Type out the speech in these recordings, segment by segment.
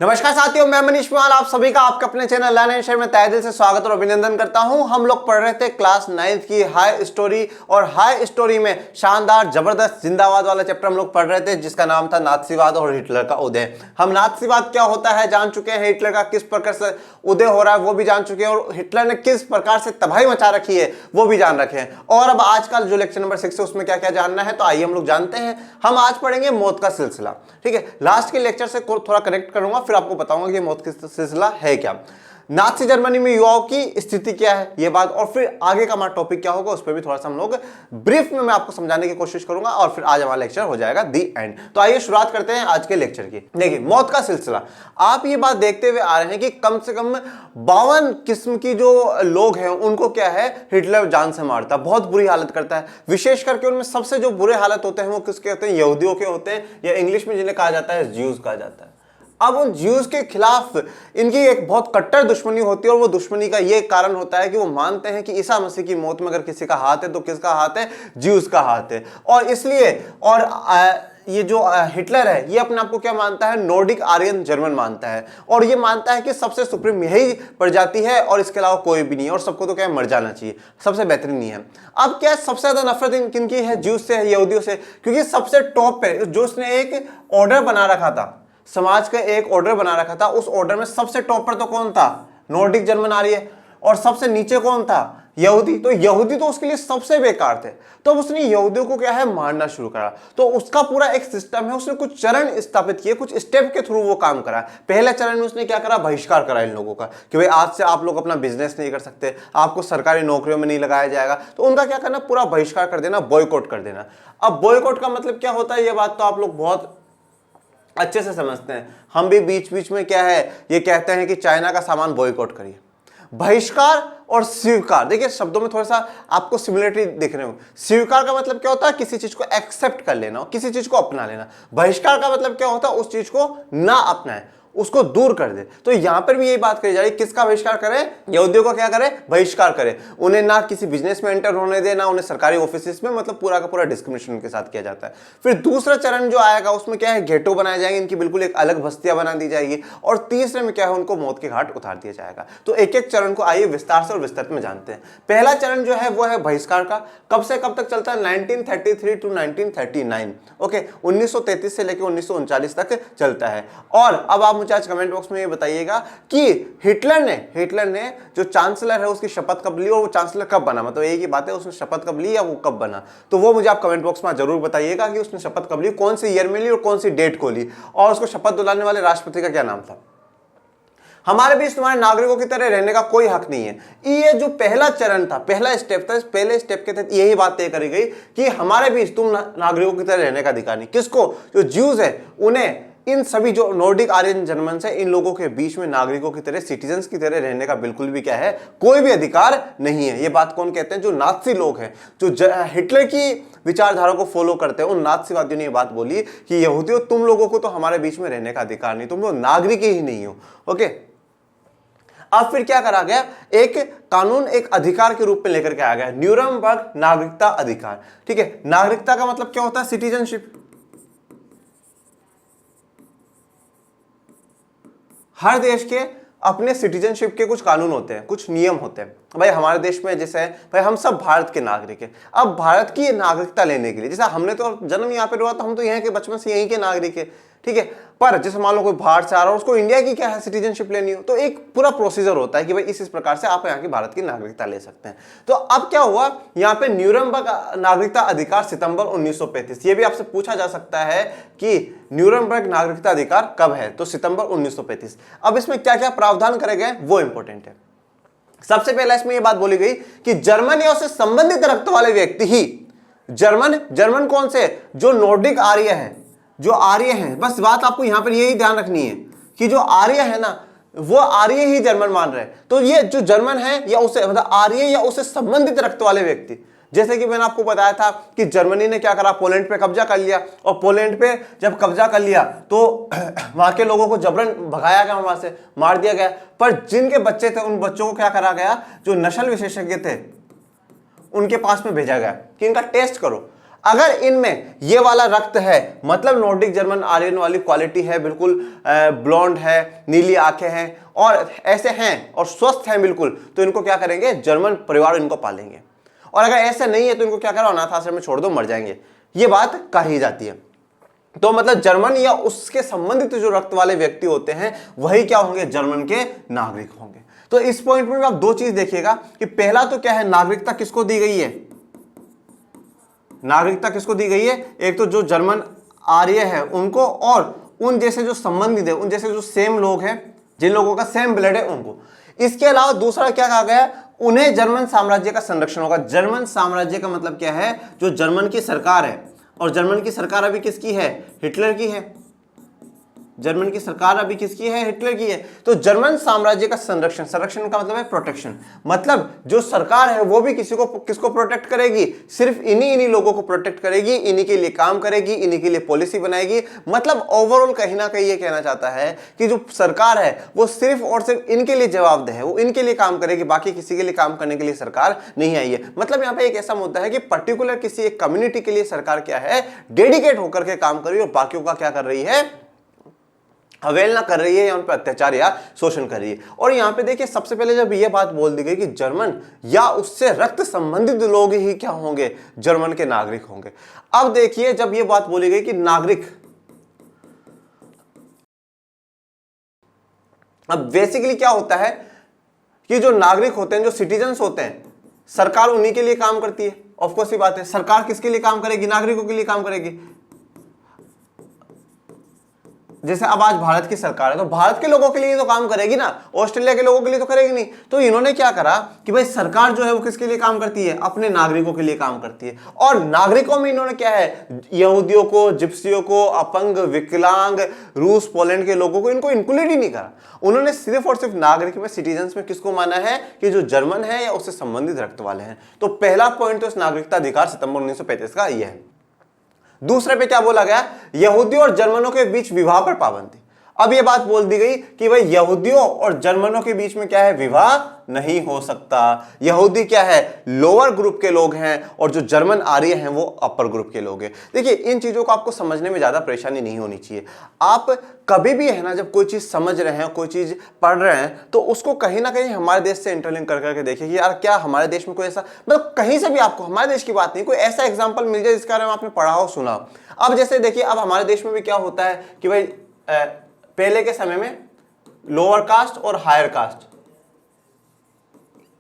नमस्कार साथियों, मैं मनीष कुमार आप सभी का आपके अपने चैनल लर्न एंड शेयर में तहे दिल से स्वागत और अभिनंदन करता हूं। हम लोग पढ़ रहे थे क्लास 9th की हाई स्टोरी और हाई स्टोरी में शानदार जबरदस्त जिंदाबाद वाला चैप्टर हम लोग पढ़ रहे थे जिसका नाम था नाथसीवाद और हिटलर का उदय। हम नाथसीवाद क्या होता है जान चुके हैं, हिटलर का किस प्रकार से उदय हो रहा है वो भी जान चुके हैं और हिटलर ने किस प्रकार से तबाही मचा रखी है वो भी जान रखे हैं। और अब आज का जो लेक्चर नंबर 6 है उसमें क्या क्या जानना है तो आइए हम लोग जानते हैं। हम आज पढ़ेंगे मौत का सिलसिला। ठीक है, लास्ट के लेक्चर से थोड़ा कनेक्ट करूंगा फिर आपको बताऊंगा कि मौत का सिलसिला है क्या, नाजी जर्मनी में युवाओं की स्थिति क्या है ये बात, और फिर आगे का हमारा टॉपिक क्या होगा उस पर भी थोड़ा सा हम लोग ब्रीफ में मैं आपको समझाने की कोशिश करूंगा और फिर आज हमारा लेक्चर हो जाएगा दी एंड। तो आइए शुरुआत करते हैं आज के लेक्चर की। देखिए मौत का सिलसिला, आप ये बात देखते हुए आ रहे हैं कि कम से कम 52 किस्म की जो लोग हैं उनको क्या है हिटलर जान से मारता है, बहुत बुरी हालत करता है। विशेष करके उनमें सबसे जो बुरे हालत होते हैं वो किसके होते हैं, यहूदियों के होते हैं, या इंग्लिश में जिन्हें कहा जाता है ज्यूज कहा जाता है। अब उन ज्यूज के खिलाफ इनकी एक बहुत कट्टर दुश्मनी होती है और वो दुश्मनी का ये कारण होता है कि वो मानते हैं कि ईसा मसीह की मौत में अगर किसी का हाथ है तो किसका हाथ है, ज्यूज का हाथ है। और इसलिए ये जो हिटलर है ये अपने आप को क्या मानता है, नॉर्डिक आर्यन जर्मन मानता है और ये मानता है कि सबसे सुप्रीम यही प्रजाति है और इसके अलावा कोई भी नहीं है और सबको तो क्या मर जाना चाहिए, सबसे बेहतरीन नहीं है। अब क्या सबसे ज्यादा नफरत किनकी है, ज्यूज से है, यहूदियों से, क्योंकि सबसे टॉप पे जो उसने एक ऑर्डर बना रखा था, समाज का एक ऑर्डर बना रखा था, उस ऑर्डर में सबसे टॉप पर तो कौन था, नॉर्डिक जर्मन आर्य, और सबसे नीचे कौन था, यहूदी। तो यहूदी तो उसके लिए सबसे बेकार थे, तो उसने यहूदियों को क्या है मारना शुरू करा। तो उसका पूरा एक सिस्टम है, उसने कुछ चरण स्थापित किए, कुछ स्टेप के थ्रू वो काम करा। पहले चरण में उसने क्या करा, बहिष्कार करा इन लोगों का कि भाई आज से आप लोग अपना बिजनेस नहीं कर सकते, आपको सरकारी नौकरियों में नहीं लगाया जाएगा। तो उनका क्या करना, पूरा बहिष्कार कर देना, बॉयकॉट कर देना। अब बॉयकॉट का मतलब क्या होता है ये बात तो आप लोग बहुत अच्छे से समझते हैं। हम भी बीच बीच में क्या है ये कहते हैं कि चाइना का सामान बॉयकॉट करिए। बहिष्कार और स्वीकार, देखिए शब्दों में थोड़ा सा आपको सिमिलरिटी देखने को। स्वीकार का मतलब क्या होता है, किसी चीज को एक्सेप्ट कर लेना, किसी चीज को अपना लेना। बहिष्कार का मतलब क्या होता है, उस चीज को ना अपनाए, उसको दूर कर दे। तो यहां पर भी यही बात कही जा रही है, किसका बहिष्कार करें, यहूदियों को क्या करें, बहिष्कार करें। उन्हें ना किसी बिजनेस में एंटर होने दे, ना उन्हें सरकारी ऑफिस में, मतलब पूरा का पूरा डिस्क्रिमिनेशन के साथ किया जाता है। फिर दूसरा चरण जो आएगा उसमें क्या है, गेटो बनाए जाएंगे, इनकी बिल्कुल एक अलग बस्तियां बना दी जाएगी, और तीसरे में क्या है, उनको मौत के घाट उतार दिया जाएगा। तो एक एक चरण को आइए विस्तार से और विस्तृत में जानते हैं। पहला चरण जो है वो है बहिष्कार का। कब से कब तक चलता है, 1933 टू 1939। ओके, 1933 से लेकर 1939 तक चलता है। और अब आप मुझे आज कमेंट बॉक्स में बताइएगा कि हिटलर ने जो चांसलर है उसकी शपथ कब ली और वो चांसलर कब बना, मतलब एक ही बात है, उसने शपथ कब ली या वो कब बना। तो वो मुझे आप कमेंट बॉक्स में जरूर बताइएगा कि उसने शपथ कब ली, कौन से ईयर में ली और कौन सी डेट को ली, और उसको शपथ दिलाने वाले राष्ट्रपति का क्या नाम था। हमारे बीच तुम्हारे नागरिकों की तरह रहने का कोई हक नहीं है। ये जो पहला चरण था, पहला स्टेप था, इस पहले स्टेप के तहत यही बात तय करी गई कि हमारे बीच तुम नागरिकों की तरह रहने का अधिकार नहीं। किसको, जो ज्यूज है उन्हें, इन सभी जो नॉर्डिक आर्यन जर्मन है इन लोगों के बीच में नागरिकों की तरह, सिटीजन्स की तरह रहने का बिल्कुल भी क्या है, कोई भी अधिकार नहीं है। ये बात कौन कहते हैं, जो नाथसी लोग हैं, जो हिटलर की विचारधारा को फॉलो करते हैं, उन नाथसीवादियों ने ये बात बोली कि यहूदियों तुम लोगों को तो हमारे बीच में रहने का अधिकार नहीं, तुम लोग नागरिक ही नहीं हो। ओके, अब फिर क्या करा गया, एक कानून एक अधिकार के रूप में लेकर के आ गया, न्यूरमबर्ग नागरिकता अधिकार। ठीक है, नागरिकता का मतलब क्या होता है, सिटीजनशिप। हर देश के अपने सिटीजनशिप के कुछ कानून होते हैं, कुछ नियम होते हैं। भाई हमारे देश में जैसे है, भाई हम सब भारत के नागरिक हैं। अब भारत की नागरिकता लेने के लिए, जैसे हमने तो जन्म यहाँ पे हुआ तो हम तो यहाँ के बचपन से यहीं के नागरिक है। ठीक है, पर जैसे मान लो कोई बाहर से आ रहा है, उसको इंडिया की क्या है सिटीजनशिप लेनी हो, तो एक पूरा प्रोसीजर होता है कि भाई इस प्रकार से आप यहाँ की भारत की नागरिकता ले सकते हैं। तो अब क्या हुआ, यहाँ पे न्यूरमबर्ग नागरिकता अधिकार सितंबर 1935, ये भी आपसे पूछा जा सकता है कि न्यूरमबर्ग नागरिकता अधिकार कब है, तो सितंबर 1935। अब इसमें क्या क्या प्रावधान करे गए वो इंपॉर्टेंट है। सबसे पहला इसमें यह बात बोली गई कि जर्मन या उससे संबंधित रक्त वाले व्यक्ति ही, जर्मन कौन से, जो नॉर्डिक आर्य है, जो आर्य हैं, बस बात आपको यहां पर यही ध्यान रखनी है कि जो आर्य है ना वो आर्य ही जर्मन मान रहे हैं। तो ये जो जर्मन है या उसे मतलब आर्य या उससे संबंधित रक्त वाले व्यक्ति, जैसे कि मैंने आपको बताया था कि जर्मनी ने क्या करा, पोलैंड पे कब्जा कर लिया, और पोलैंड पे जब कब्जा कर लिया तो वहां के लोगों को जबरन भगाया गया, वहां से मार दिया गया। पर जिनके बच्चे थे उन बच्चों को क्या करा गया, जो नस्ल विशेषज्ञ थे उनके पास में भेजा गया कि इनका टेस्ट करो, अगर इनमें ये वाला रक्त है, मतलब नॉर्डिक जर्मन आर्यन वाली क्वालिटी है, बिल्कुल ब्लॉन्ड है, नीली आंखें हैं और ऐसे हैं और स्वस्थ हैं बिल्कुल, तो इनको क्या करेंगे, जर्मन परिवार इनको पालेंगे। और अगर ऐसा नहीं है तो इनको क्या करो, अनाथ आश्रम में छोड़ दो, मर जाएंगे। ये बात कही जाती है। तो मतलब जर्मन या उसके संबंधित जो रक्त वाले व्यक्ति होते हैं वही क्या होंगे, जर्मन के नागरिक होंगे। तो इस पॉइंट में आप दो चीज देखिएगा कि पहला तो क्या है, नागरिकता किसको दी गई है, नागरिकता किसको दी गई है, एक तो जो जर्मन आर्य है उनको, और उन जैसे जो संबंधित है, उन जैसे जो सेम लोग हैं, जिन लोगों का सेम ब्लड है उनको। इसके अलावा दूसरा क्या कहा गया, उन्हें जर्मन साम्राज्य का संरक्षण होगा। जर्मन साम्राज्य का मतलब क्या है, जो जर्मन की सरकार है, और जर्मन की सरकार अभी किसकी है, हिटलर की है। जर्मन की सरकार अभी किसकी है, हिटलर की है। तो जर्मन साम्राज्य का संरक्षण, संरक्षण का मतलब है प्रोटेक्शन, मतलब जो सरकार है वो भी किसको प्रोटेक्ट करेगी, सिर्फ इन्हीं लोगों को प्रोटेक्ट करेगी, इन्हीं के लिए काम करेगी, इन्हीं के लिए पॉलिसी बनाएगी। मतलब ओवरऑल कहीं ना कहीं ये कहना चाहता है कि जो सरकार है वो सिर्फ और सिर्फ इनके लिए जवाबदेह है, वो इनके लिए काम करेगी, बाकी किसी के लिए काम करने के लिए सरकार नहीं आई है। मतलब यहाँ पे एक ऐसा मुद्दा है कि पर्टिकुलर किसी एक कम्युनिटी के लिए सरकार क्या है, डेडिकेट होकर के काम कर रही है और बाकियों का क्या कर रही है, अवेलना कर रही है या उन पर अत्याचार या शोषण कर रही है। और यहां पे देखिए सबसे पहले जब यह बात बोल दी गई कि जर्मन या उससे रक्त संबंधित लोग ही क्या होंगे, जर्मन के नागरिक होंगे। अब देखिए जब यह बात बोली गई कि नागरिक, अब बेसिकली क्या होता है कि जो नागरिक होते हैं, जो सिटीजन्स होते हैं, सरकार उन्हीं के लिए काम करती है। ऑफकोर्स ये बात है, सरकार किसके लिए काम करेगी, नागरिकों के लिए काम करेगी। जैसे अब आज भारत की सरकार है तो भारत के लोगों के लिए तो काम करेगी ना, ऑस्ट्रेलिया के लोगों के लिए तो करेगी नहीं। तो इन्होंने क्या करा कि भाई सरकार जो है वो किसके लिए काम करती है, अपने नागरिकों के लिए काम करती है। और नागरिकों में इन्होंने क्या है, यहूदियों को, जिप्सियों को, अपंग, विकलांग, रूस, पोलैंड के लोगों को, इनको इंक्लूड ही नहीं करा। उन्होंने सिर्फ और सिर्फ नागरिक में, सिटीजन्स में किसको माना है कि जो जर्मन है या उससे संबंधित रक्त वाले हैं। तो पहला पॉइंट तो इस नागरिकता अधिकार सितंबर 1935 का यह है। दूसरे पे क्या बोला गया, यहूदियों और जर्मनों के बीच विवाह पर पाबंदी। अब यह बात बोल दी गई कि भाई यहूदियों और जर्मनों के बीच में क्या है, विवाह नहीं हो सकता। यहूदी क्या है, लोअर ग्रुप के लोग हैं और जो जर्मन आर्य हैं वो अपर ग्रुप के लोग हैं। देखिए इन चीजों को आपको समझने में ज्यादा परेशानी नहीं होनी चाहिए। आप कभी भी है ना, जब कोई चीज समझ रहे हैं, कोई चीज पढ़ रहे हैं, तो उसको कहीं ना कहीं हमारे देश से इंटरलिंक कर करके देखिए कि यार क्या हमारे देश में कोई ऐसा, मतलब कहीं से भी आपको, हमारे देश की बात नहीं, कोई ऐसा एग्जाम्पल मिल जाए जिसके बारे में आपने पढ़ा हो, सुना हो। अब जैसे देखिए, अब हमारे देश में भी क्या होता है कि भाई पहले के समय में लोअर कास्ट और हायर कास्ट,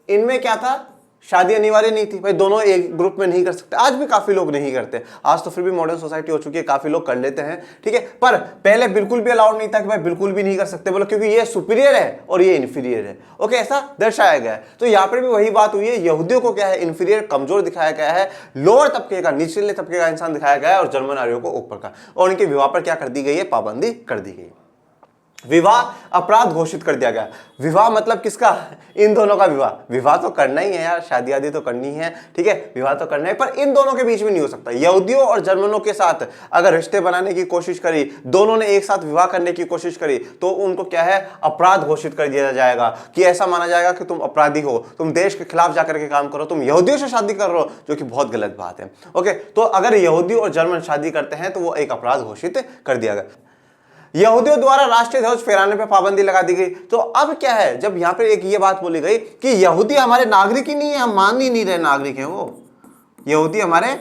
इनमें क्या था, शादी अनिवार्य नहीं थी। भाई दोनों एक ग्रुप में नहीं कर सकते। आज भी काफी लोग नहीं करते, आज तो फिर भी मॉडर्न सोसाइटी हो चुकी है, काफी लोग कर लेते हैं, ठीक है। पर पहले बिल्कुल भी अलाउड नहीं था कि भाई बिल्कुल भी नहीं कर सकते, बोलो क्योंकि ये सुपीरियर है और ये इन्फीरियर है। ओके, ऐसा दर्शाया गया है। तो यहाँ पर भी वही बात हुई है, यहूदियों को क्या है, इन्फीरियर, कमजोर दिखाया गया है, लोअर तबके का, निचले तबके का इंसान दिखाया गया है, और जर्मन आर्यों को ऊपर का। और उनके विवाह पर क्या कर दी गई है, पाबंदी कर दी गई। विवाह अपराध घोषित कर दिया गया। विवाह मतलब किसका, इन दोनों का विवाह। विवाह तो करना ही है यार, शादी आदि तो करनी है, ठीक है, विवाह तो करना है, पर इन दोनों के बीच में नहीं हो सकता। यहूदियों और जर्मनों के साथ अगर रिश्ते बनाने की कोशिश करी, दोनों ने एक साथ विवाह करने की कोशिश करी, तो उनको क्या है, अपराध घोषित कर दिया जाएगा, कि ऐसा माना जाएगा कि तुम अपराधी हो, तुम देश के खिलाफ जाकर के काम करो, तुम यहूदियों से शादी कर रहे हो, जो कि बहुत गलत बात है। ओके, तो अगर यहूदी और जर्मन शादी करते हैं तो वो एक अपराध घोषित कर दिया गया। यहूदियों द्वारा राष्ट्रीय ध्वज फहराने पर पाबंदी लगा दी गई। तो अब क्या है, जब यहां पर एक ये बात बोली गई कि यहूदी हमारे नागरिक ही नहीं है, हम मान ही नहीं रहे नागरिक है वो, यहूदी हमारे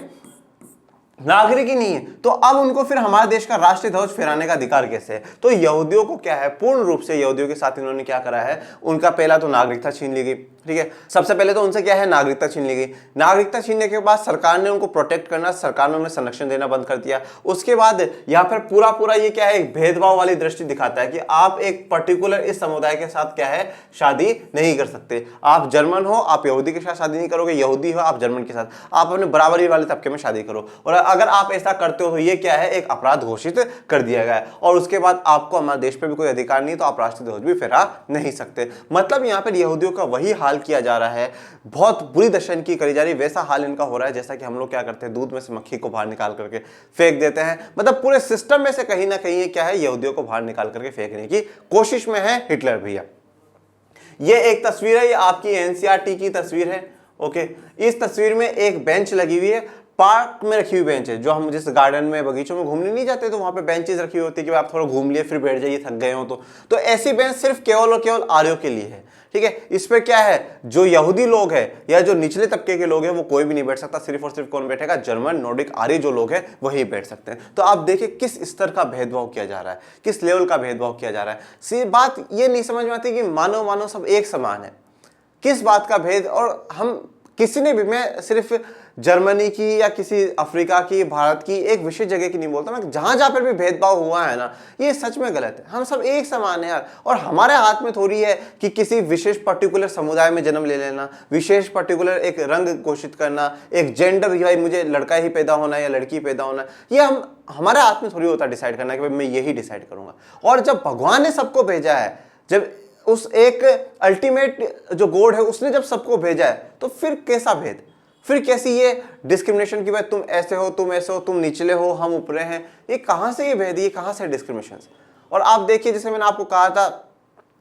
नागरिक ही नहीं है, तो अब उनको फिर हमारे देश का राष्ट्रीय ध्वज फहराने का अधिकार कैसे है। तो यहूदियों को क्या है, पूर्ण रूप से यहूदियों के साथ इन्होंने क्या करा है, उनका पहला तो नागरिकता छीन ली गई, ठीक है। सबसे पहले तो उनसे क्या है, नागरिकता छीन ली गई। नागरिकता छीनने के बाद सरकार ने उनको प्रोटेक्ट करना, सरकार ने उन्हें संरक्षण देना बंद कर दिया। उसके बाद यहाँ पर पूरा ये क्या है, एक भेदभाव वाली दृष्टि दिखाता है कि आप एक पर्टिकुलर इस समुदाय के साथ क्या है, शादी नहीं कर सकते। आप जर्मन हो, आप यहूदी के साथ शादी नहीं करोगे, यहूदी हो आप जर्मन के साथ, आप अपने बराबरी वाले तबके में शादी करो। और अगर आप ऐसा करते हो तो ये क्या है, एक अपराध घोषित कर दिया गया है। और उसके बाद आपको हमारे देश पे भी कोई अधिकार नहीं, तो आप राष्ट्रीय ध्वज भी फहरा नहीं सकते। मतलब यहाँ पर यहूदियों का वही हाल किया जा रहा है, बहुत बुरी दशा इनकी करी जा रही है। वैसा हाल इनका हो रहा है जैसा कि हम लोग क्या करते हैं, दूध में से मक्खी को बाहर निकाल करके फेंक देते हैं। मतलब पूरे सिस्टम में से कहीं ना कहीं क्या है, यहूदियों को बाहर निकाल करके फेंकने की कोशिश में है हिटलर भैया। ये एक तस्वीर है, ये आपकी एनसीईआरटी की तस्वीर है। ओके, इस तस्वीर में एक बेंच लगी हुई है, पार्क में रखी हुई बेंच है, जो हम जिस गार्डन में बगीचों में घूमने नहीं जाते तो वहां पे बेंचेस रखी होती है कि आप थोड़ा घूम लिए फिर बैठ जाइए, थक गए हो तो ऐसी बेंच सिर्फ केवल और केवल आर्यों के लिए है। ठीक है, इस पे क्या है, जो यहूदी लोग हैं या जो निचले तबके के लोग हैं वो कोई भी नहीं बैठ सकता, सिर्फ और सिर्फ कौन बैठेगा, जर्मन नॉर्डिक आर्य जो लोग हैं वही बैठ सकते हैं। तो आप देखिए किस स्तर का भेदभाव किया जा रहा है, किस लेवल का भेदभाव किया जा रहा है। बात ये नहीं समझ में आती कि मानव सब एक समान है, किस बात का भेद। और हम किसी ने भी, मैं सिर्फ जर्मनी की या किसी अफ्रीका की, भारत की एक विशेष जगह की नहीं बोलता, मैं जहां जहां पर भी भेदभाव हुआ है ना, ये सच में गलत है। हम सब एक समान है यार, और हमारे हाथ में थोड़ी है कि किसी विशेष पर्टिकुलर समुदाय में जन्म ले लेना, विशेष पर्टिकुलर एक रंग घोषित करना, एक जेंडर, भाई मुझे लड़का ही पैदा होना है या लड़की पैदा होना है, ये हमारे हाथ में थोड़ी होता डिसाइड करना कि भाई मैं यही डिसाइड करूंगा। और जब भगवान ने सबको भेजा है, जब उस एक अल्टीमेट जो गॉड है उसने जब सबको भेजा है, तो फिर कैसा भेद, फिर कैसी ये डिस्क्रिमिनेशन की भाई तुम ऐसे हो, तुम ऐसे हो, तुम निचले हो, हम ऊपरे हैं, ये कहां से ये भेद, ये कहां से डिस्क्रिमिनेशन। और आप देखिए, जैसे मैंने आपको कहा था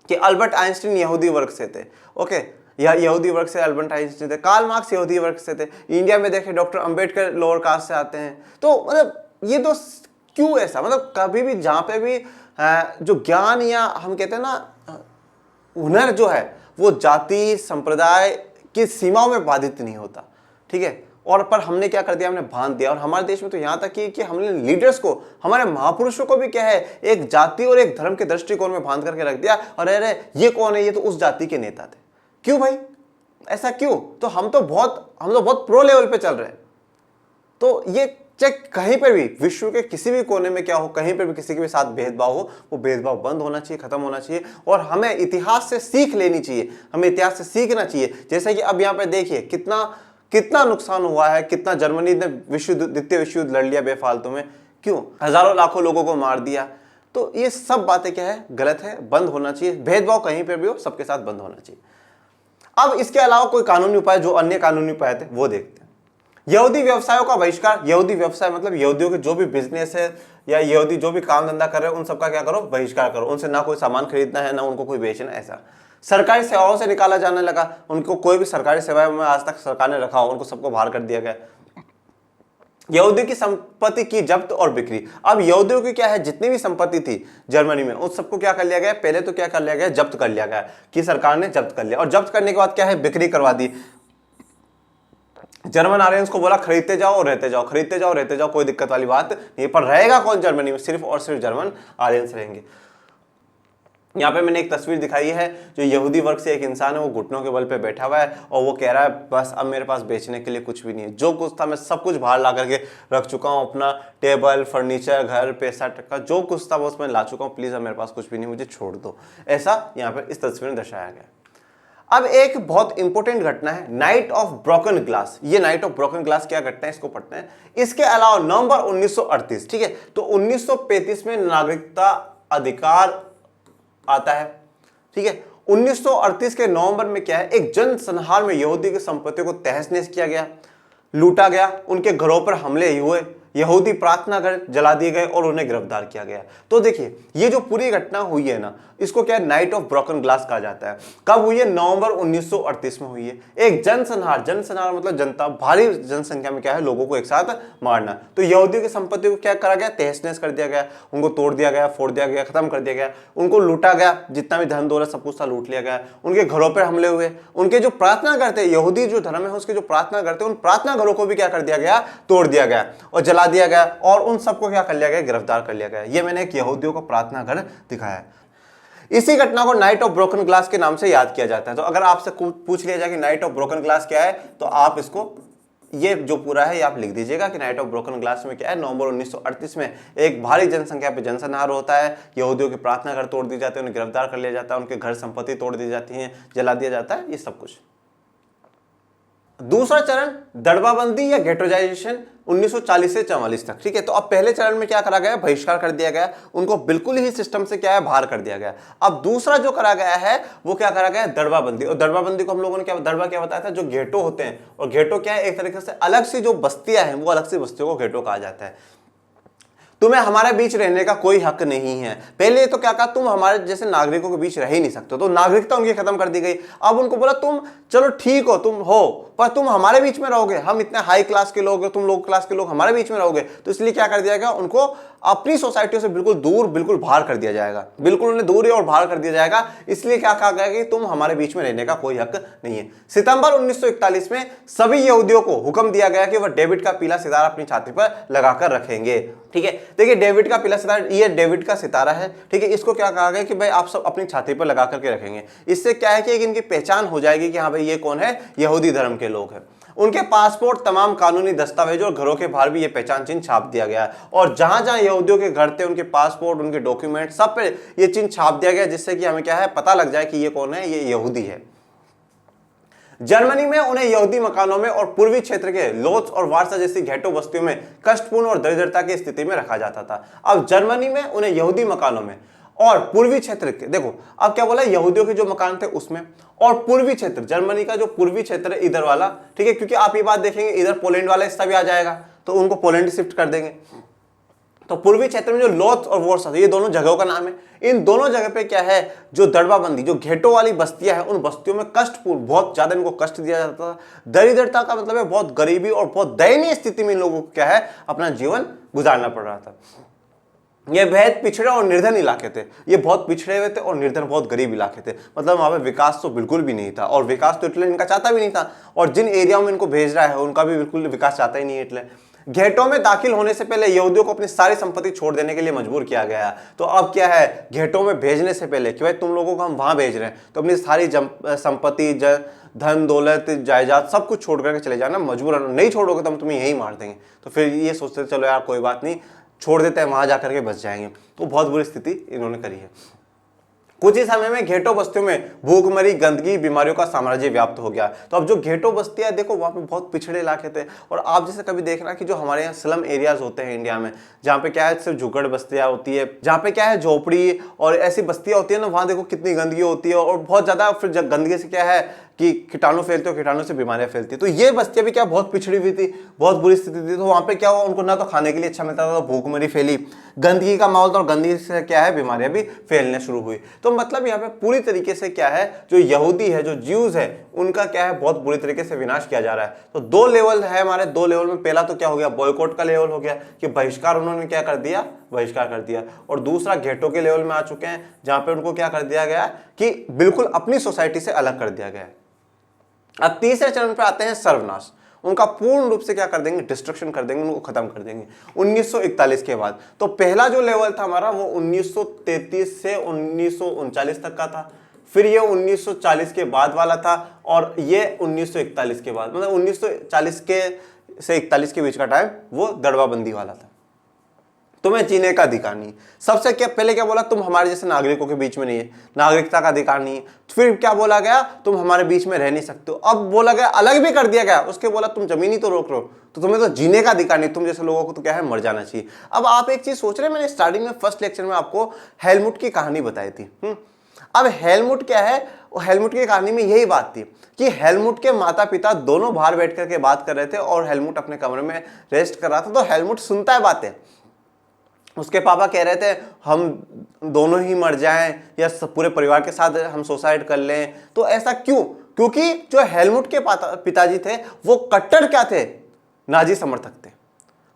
कि अल्बर्ट आइंस्टीन यहूदी वर्ग से थे, ओके, या यहूदी वर्ग से अल्बर्ट आइंस्टीन थे, कार्ल मार्क्स यहूदी वर्ग से थे, इंडिया में देखे डॉक्टर अंबेडकर लोअर कास्ट से आते हैं। तो मतलब ये तो क्यों ऐसा, मतलब कभी भी जहां पे भी जो ज्ञान या हम कहते हैं ना हुनर जो है वो जाति संप्रदाय की सीमाओं में बाधित नहीं होता। ठीक है, और पर हमने क्या कर दिया, हमने बांध दिया। और हमारे देश में तो यहां तक कि हमने लीडर्स को, हमारे महापुरुषों को भी क्या है, एक जाति और एक धर्म के दृष्टिकोण में बांध करके रख दिया। और अरे ये कौन है, ये तो उस जाति के नेता थे। क्यों भाई, ऐसा क्यों? तो हम तो बहुत प्रो लेवल पे चल रहे हैं। तो ये चेक कहीं पर भी विश्व के किसी भी कोने में क्या हो, कहीं पर भी किसी के भी साथ भेदभाव हो, वो भेदभाव बंद होना चाहिए, खत्म होना चाहिए। और हमें इतिहास से सीख लेनी चाहिए, हमें इतिहास से सीखना चाहिए। जैसे कि अब यहाँ पे देखिए कितना नुकसान हुआ है, कितना जर्मनी ने द्वितीय विश्व युद्ध लड़ लिया बेफालतू में, क्यों, हजारों लाखों लोगों को मार दिया। तो ये सब बातें क्या है, गलत है, बंद होना चाहिए। भेदभाव कहीं पर भी हो, सबके साथ बंद होना चाहिए। अब इसके अलावा कोई कानूनी उपाय, जो अन्य कानूनी उपाय थे वो देखते हैं। यहूदी व्यवसायों का बहिष्कार। यहूदी व्यवसाय मतलब यहूदियों के जो भी बिजनेस है या यहूदी जो भी काम धंधा कर रहे हैं उन सबका क्या करो, बहिष्कार करो। उनसे ना कोई सामान खरीदना है, ना उनको कोई बेचना है। ऐसा सरकारी सेवाओं से निकाला जाने लगा, उनको कोई भी सरकारी सेवा में आज तक सरकार ने रखा हो उनको सबको बाहर कर दिया गया। यहूदी की संपत्ति की जब्त और बिक्री। अब यहूदियों की क्या है, जितनी भी संपत्ति थी जर्मनी में उस सबको क्या कर लिया गया, पहले तो क्या कर लिया गया, जब्त कर लिया गया, कि सरकार ने जब्त कर लिया। और जब्त करने के बाद क्या है, बिक्री करवा दी। जर्मन आर्यंस को बोला खरीदते जाओ और रहते जाओ, खरीदते जाओ रहते जाओ, कोई दिक्कत वाली बात नहीं। पर रहेगा कौन जर्मनी में, सिर्फ और सिर्फ जर्मन आर्यंस रहेंगे। यहाँ पे मैंने एक तस्वीर दिखाई है, जो यहूदी वर्ग से एक इंसान है, वो घुटनों के बल पे बैठा हुआ है और वो कह रहा है बस अब मेरे पास बेचने के लिए कुछ भी नहीं है, जो कुछ था मैं सब कुछ बाहर ला करके रख चुका हूँ, अपना टेबल फर्नीचर घर पैसा टक्का जो कुछ था वो उसमें ला चुका हूँ, प्लीज अब मेरे पास कुछ भी नहीं, मुझे छोड़ दो। ऐसा यहाँ पे इस तस्वीर में दर्शाया गया। अब एक बहुत इंपॉर्टेंट घटना है, नाइट ऑफ ब्रोकन ग्लास। ये नाइट ऑफ ब्रोकन ग्लास क्या घटना है, इसको पढ़ते हैं। इसके अलावा नवंबर 1938, ठीक है, तो 1935 में नागरिकता अधिकार आता है। ठीक है, 1938 के नवंबर में क्या है, एक जनसंहार में यहूदी की संपत्तियों को तहस नहस किया गया, लूटा गया, उनके घरों पर हमले हुए, यहूदी प्रार्थना घर जला दिए गए और उन्हें गिरफ्तार किया गया। तो देखिए ये जो पूरी घटना हुई है ना, इसको क्या है, नाइट ऑफ ब्रोकन ग्लास कहा जाता है। कब हुई है, नवंबर 1938 में हुई है। एक जनसंहार, जनसंहार मतलब जनता, भारी जनसंख्या में क्या है, लोगों को एक साथ मारना। तो यहूदियों की संपत्ति को क्या करा गया, तहस नहस कर दिया गया, उनको तोड़ दिया गया, फोड़ दिया गया, खत्म कर दिया गया, उनको लूटा गया, जितना भी धन दौलत सब कुछ था लूट लिया गया, उनके घरों पर हमले हुए, उनके जो प्रार्थना करते, यहूदी जो धर्म है उसके जो प्रार्थना करते, उन प्रार्थना घरों को भी क्या कर दिया गया, तोड़ दिया गया और जला दिया गया, और उन सबको क्या कर लिया गया, गिरफ्तार कर लिया गया। ये मैंने एक यहूदियों को प्रार्थना घर दिखाया है। इसी घटना को नाइट ऑफ ब्रोकन ग्लास के नाम से याद किया जाता है। तो अगर आपसे पूछ लिया जाए कि नाइट ऑफ ब्रोकन ग्लास क्या है, तो आप इसको, ये जो पूरा है ये आप लिख दीजिएगा कि नाइट ऑफ ब्रोकन ग्लास में क्या है, नवंबर 1938 में एक भारी जनसंख्या पे जनसंहार होता है, यहूदियों के प्रार्थना घर तोड़ दी जाते हैं, उन्हें गिरफ्तार कर लिया जाता है, उनके घर संपत्ति तोड़ दी जाती है, जला दिया जाता है, ये सब कुछ। दूसरा चरण दड़बाबंदी या गेटोजाइजेशन 1940 से 44 तक। ठीक है, तो अब पहले चरण में क्या करा गया, बहिष्कार कर दिया गया, उनको बिल्कुल ही सिस्टम से क्या है, बाहर कर दिया गया। अब दूसरा जो करा गया है वो क्या करा गया है, दड़बाबंदी। और दड़बाबंदी को हम लोगों ने क्या, दड़बा क्या बताया था, जो घेटो होते हैं, और घेटो क्या है, एक तरीके से अलग सी जो बस्तियां हैं, वो अलग सी बस्तियों को घेटो कहा जाता है। तुम्हें हमारे बीच रहने का कोई हक नहीं है। पहले तो क्या कहा, तुम हमारे जैसे नागरिकों के बीच रह ही नहीं सकते, तो नागरिकता उनकी खत्म कर दी गई। अब उनको बोला तुम चलो ठीक हो, तुम हो, पर तुम हमारे बीच में रहोगे, हम इतने हाई क्लास के लोग, तुम लो क्लास के लोग हमारे बीच में रहोगे, तो इसलिए क्या कर दिया गया, उनको अपनी सोसाइटियों से बिल्कुल दूर, बिल्कुल बाहर कर दिया जाएगा, बिल्कुल उन्हें दूर और बाहर कर दिया जाएगा। इसलिए क्या कहा गया कि तुम हमारे बीच में रहने का कोई हक नहीं है। सितंबर 1941 में सभी यहूदियों को हुक्म दिया गया कि वह डेविड का पीला सितारा अपनी छाती पर लगाकर रखेंगे। ठीक है, देखिए डेविड का पीला सितारा, ये डेविड का सितारा है। ठीक है, इसको क्या कहा गया कि भाई आप सब अपनी छाती पर लगा करके रखेंगे। इससे क्या है कि इनकी पहचान हो जाएगी कि हाँ भाई ये कौन है, यहूदी धर्म के लोग हैं। उनके पासपोर्ट, तमाम कानूनी दस्तावेज और घरों के बाहर भी ये पहचान चिन्ह छाप दिया गया। और जहां जहां यहूदियों के घर थे, उनके पासपोर्ट, उनके डॉक्यूमेंट, सब पे ये चिन्ह छाप दिया गया, जिससे कि हमें क्या है, पता लग जाए कि ये कौन है, ये यहूदी है। जर्मनी में उन्हें यहूदी मकानों में और पूर्वी क्षेत्र के लोत्स और वार्सा जैसी घेटो बस्तियों में कष्टपूर्ण और दरिद्रता की स्थिति में रखा जाता था। अब जर्मनी में उन्हें यहूदी मकानों में और पूर्वी क्षेत्र के, देखो अब क्या बोला, यहूदियों के जो मकान थे उसमें, और पूर्वी क्षेत्र, जर्मनी का जो पूर्वी क्षेत्र है इधर वाला, ठीक है, क्योंकि आप ये बात देखेंगे इधर पोलैंड वाला हिस्सा भी आ जाएगा, तो उनको पोलैंड शिफ्ट कर देंगे। तो पूर्वी क्षेत्र में जो लोत्स और वॉर्सा, ये दोनों जगहों का नाम है। इन दोनों जगह पे क्या है, जो दड़बाबंदी, जो घेटो वाली बस्तियां हैं, उन बस्तियों में कष्टपूर्ण, बहुत ज्यादा इनको कष्ट दिया जाता था। दरिद्रता का मतलब है बहुत गरीबी और बहुत दयनीय स्थिति में इन लोगों को क्या है, अपना जीवन गुजारना पड़ रहा था। ये बेहद पिछड़े और निर्धन इलाके थे, ये बहुत पिछड़े हुए थे और निर्धन, बहुत गरीब इलाके थे। मतलब वहां पे विकास तो बिल्कुल भी नहीं था, और विकास तो हिटलर इनका चाहता भी नहीं था, और जिन एरियाओं में इनको भेज रहा है उनका भी बिल्कुल विकास चाहता ही नहीं हिटलर। घेटों में दाखिल होने से पहले यहूदियों को अपनी सारी संपत्ति छोड़ देने के लिए मजबूर किया गया। तो अब क्या है, घेटों में भेजने से पहले कि भाई तुम लोगों को हम वहां भेज रहे हैं, तो अपनी सारी संपत्ति, धन दौलत, जायदाद सब कुछ छोड़ करके चले जाना, मजबूर नहीं छोड़ोगे तो हम तुम्हें यही मार देंगे। तो फिर ये सोचते चलो यार कोई बात नहीं, छोड़ देते हैं, वहां जाकर के बच जाएंगे। तो बहुत बुरी स्थिति इन्होंने करी है। कुछ ही समय में घेटो बस्तियों में भूखमरी, गंदगी, बीमारियों का साम्राज्य व्याप्त हो गया। तो अब जो घेटो बस्तियां, देखो वहां पे बहुत पिछड़े इलाके थे, और आप जैसे कभी देखना कि जो हमारे यहाँ स्लम एरियाज होते हैं इंडिया में, जहाँ पे क्या है सिर्फ झुग्गड़ बस्तियां होती है, जहाँ पे क्या है झोपड़ी और ऐसी बस्तियां होती है ना, वहां देखो कितनी गंदगी होती है, और बहुत ज्यादा फिर गंदगी से क्या है कि कीटाणु फैलते हो, कीटाणु से बीमारियां फैलती है। तो ये बस्तियां भी क्या बहुत पिछड़ी हुई थी, बहुत बुरी स्थिति थी। तो वहां पे क्या हुआ, उनको ना तो खाने के लिए अच्छा मिलता था, तो भूखमरी फैली, गंदगी का माहौल था, और गंदगी से क्या है, बीमारियां भी फैलने शुरू हुई। तो मतलब यहाँ पे पूरी तरीके से क्या है, जो यहूदी है, जो ज्यूज है, उनका क्या है, बहुत बुरी तरीके से विनाश किया जा रहा है। तो दो लेवल है हमारे, दो लेवल में पहला तो क्या हो गया, बॉयकॉट का लेवल हो गया कि बहिष्कार, उन्होंने क्या कर दिया, बहिष्कार कर दिया। और दूसरा घेटो के लेवल में आ चुके हैं, जहां पे उनको क्या कर दिया गया कि बिल्कुल अपनी सोसाइटी से अलग कर दिया गया है। अब तीसरे चरण पे आते हैं सर्वनाश। उनका पूर्ण रूप से क्या कर देंगे, डिस्ट्रक्शन कर देंगे, उनको खत्म कर देंगे 1941 के बाद। तो पहला जो लेवल था हमारा वो 1933 से 1939 तक का था, फिर ये 1940 के बाद वाला था, और ये 1941 के बाद, मतलब 1940 के से 41 के बीच का टाइम वो दड़बाबंदी वाला था। तुम्हें जीने का अधिकार नहीं। सबसे क्या पहले क्या बोला, तुम हमारे जैसे नागरिकों के बीच में नहीं है, नागरिकता का अधिकार नहीं है। फिर क्या बोला गया, तुम हमारे बीच में रह नहीं सकते हो। अब बोला गया, अलग भी कर दिया गया, उसके बोला तुम जमीन ही तो रोक रहे हो, तो तुम्हें तो जीने का अधिकार नहीं, तुम जैसे लोगों को तो क्या है, मर जाना चाहिए। अब आप एक चीज सोच रहे हैं, मैंने स्टार्टिंग में फर्स्ट लेक्चर में आपको हेलमुट की कहानी बताई थी। अब हेलमुट क्या है, हेलमुट की कहानी में यही बात थी कि हेलमुट के माता पिता दोनों बाहर बैठ करके बात कर रहे थे, और हेलमुट अपने कमरे में रेस्ट कर रहा था। तो हेलमुट सुनता है बातें, उसके पापा कह रहे थे हम दोनों ही मर जाएं या पूरे परिवार के साथ हम सुसाइड कर लें। तो ऐसा क्यों, क्योंकि जो हेलमुट के पिताजी थे वो कट्टर क्या थे, नाजी समर्थक थे,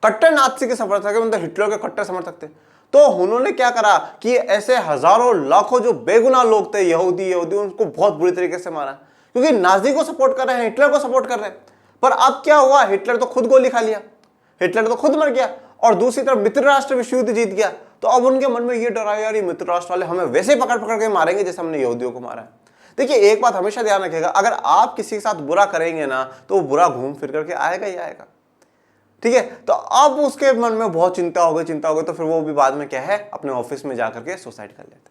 कट्टर नाजी के समर्थक थे, मतलब हिटलर के कट्टर समर्थक थे। तो उन्होंने क्या करा कि ऐसे हजारों लाखों जो बेगुनाह लोग थे, यहूदी उनको बहुत बुरी तरीके से मारा, क्योंकि नाजी को सपोर्ट कर रहे हैं, हिटलर को सपोर्ट कर रहे हैं। पर अब क्या हुआ, हिटलर तो खुद गोली खा लिया, हिटलर तो खुद मर गया, और दूसरी तरफ मित्र राष्ट्र विश्व युद्ध जीत गया। तो अब उनके मन में ये डर आया, यार ये मित्र राष्ट्र वाले हमें वैसे पकड़ पकड़ के मारेंगे जैसे हमने यहूदियों को मारा है। देखिए एक बात हमेशा ध्यान रखिएगा, अगर आप किसी के साथ बुरा करेंगे ना, तो वो बुरा घूम फिर करके आएगा ही आएगा। ठीक है, तो अब उसके मन में बहुत चिंता हो गई, तो फिर वो भी बाद में क्या है, अपने ऑफिस में जाकर के सुसाइड कर लेता।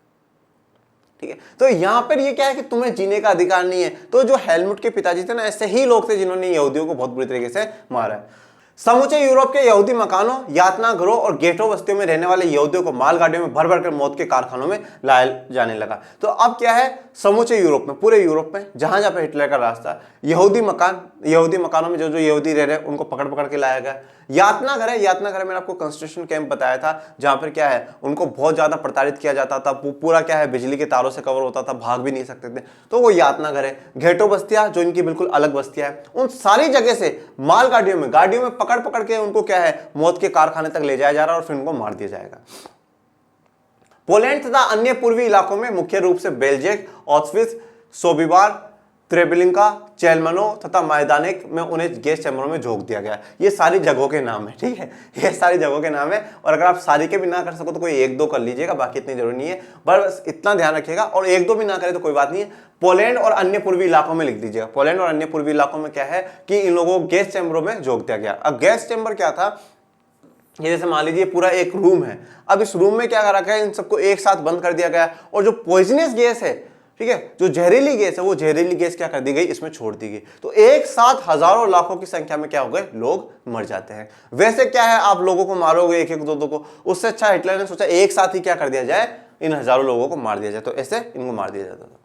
ठीक है, तो यहां पर ये क्या है कि तुम्हें जीने का अधिकार नहीं है। तो जो हेलमुट के पिताजी थे ना, ऐसे ही लोग थे जिन्होंने यहूदियों को बहुत बुरी तरीके से मारा है। समूचे यूरोप के यहूदी मकानों, यातना घरों और गेटो बस्तियों में रहने वाले यहूदियों को मालगाड़ियों में भर भर कर मौत के कारखानों में लाया जाने लगा। तो अब क्या है, समूचे यूरोप में, पूरे यूरोप में जहां जहां पे हिटलर का रास्ता, यहूदी मकानों में जो जो यहूदी रह रहे उनको पकड़ पकड़ के लाया गया। यातना घर है, यातना घर मैंने आपको कंसंट्रेशन कैंप बताया था, जहां पर क्या है उनको बहुत ज्यादा प्रताड़ित किया जाता था, पूरा क्या है बिजली के तारों से कवर होता था, भाग भी नहीं सकते थे, तो वो यातना घर है। घेटो बस्तियां जो इनकी बिल्कुल अलग बस्तियां हैं, उन सारी जगह से मालगाड़ियों में, गाड़ियों में पकड़ पकड़ के उनको क्या है मौत के कारखाने तक ले जाया जा रहा है और फिर उनको मार दिया जाएगा। पोलैंड तथा अन्य पूर्वी इलाकों में मुख्य रूप से बेल्जिक, ऑस्विट्ज, सोबिबार, त्रेबलिंका, चेलमनो तथा मैदानिक में उन्हें गैस चैम्बरों में झोंक दिया गया। ये सारी जगहों के नाम है, ठीक है, ये सारी जगहों के नाम है। और अगर आप सारी के भी ना कर सको तो कोई एक दो कर लीजिएगा, बाकी इतनी जरूरी नहीं है, बस इतना ध्यान रखिएगा। और एक दो भी ना करे तो कोई बात नहीं है, पोलैंड और अन्य पूर्वी इलाकों में लिख दीजिएगा। पोलैंड और अन्य पूर्वी इलाकों में क्या है कि इन लोगों को गैस चैम्बरों में झोंक दिया गया। अब गैस चैम्बर क्या था, ये जैसे मान लीजिए पूरा एक रूम है, अब इस रूम में क्या कर रखा है, इन सबको एक साथ बंद कर दिया गया और जो पॉइजनस गैस है, ठीक है, जो जहरीली गैस है, वो जहरीली गैस क्या कर दी गई, इसमें छोड़ दी गई। तो एक साथ हजारों लाखों की संख्या में क्या हो गए, लोग मर जाते हैं। वैसे क्या है, आप लोगों को मारोगे एक एक दो दो को, उससे अच्छा हिटलर ने सोचा एक साथ ही क्या कर दिया जाए, इन हजारों लोगों को मार दिया जाए। तो ऐसे इनको मार दिया जाता था।